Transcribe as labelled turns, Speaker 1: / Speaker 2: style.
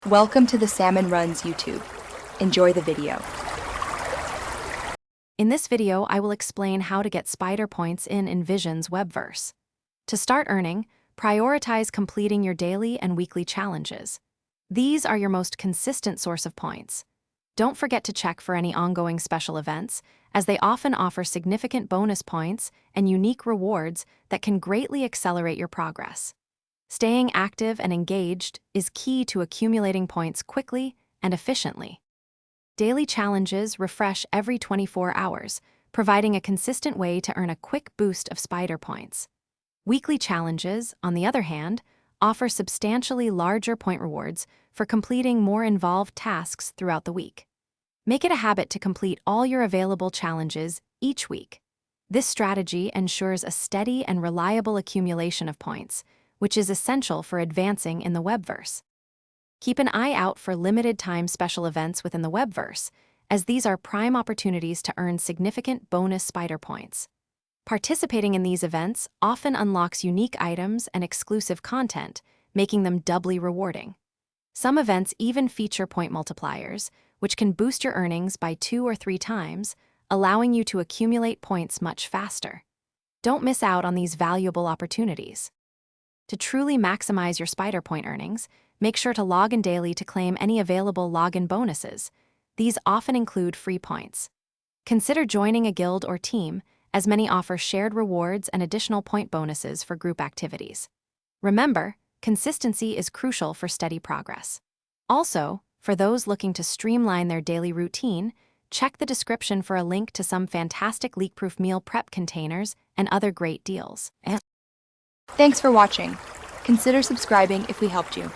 Speaker 1: Welcome to the Salmon Runs YouTube. Enjoy the video.
Speaker 2: In this video, I will explain how to get spider points in Envision's webverse. To start earning, prioritize completing your daily and weekly challenges. These are your most consistent source of points. Don't forget to check for any ongoing special events, as they often offer significant bonus points and unique rewards that can greatly accelerate your progress. Staying active and engaged is key to accumulating points quickly and efficiently. Daily challenges refresh every 24 hours, providing a consistent way to earn a quick boost of spider points. Weekly challenges, on the other hand, offer substantially larger point rewards for completing more involved tasks throughout the week. Make it a habit to complete all your available challenges each week. This strategy ensures a steady and reliable accumulation of points, which is essential for advancing in the webverse. Keep an eye out for limited-time special events within the webverse, as these are prime opportunities to earn significant bonus spider points. Participating in these events often unlocks unique items and exclusive content, making them doubly rewarding. Some events even feature point multipliers, which can boost your earnings by 2 or 3 times, allowing you to accumulate points much faster. Don't miss out on these valuable opportunities. To truly maximize your spider point earnings, make sure to log in daily to claim any available login bonuses. These often include free points. Consider joining a guild or team, as many offer shared rewards and additional point bonuses for group activities. Remember, consistency is crucial for steady progress. Also, for those looking to streamline their daily routine, check the description for a link to some fantastic leak-proof meal prep containers and other great deals.
Speaker 1: Thanks for watching. Consider subscribing if we helped you.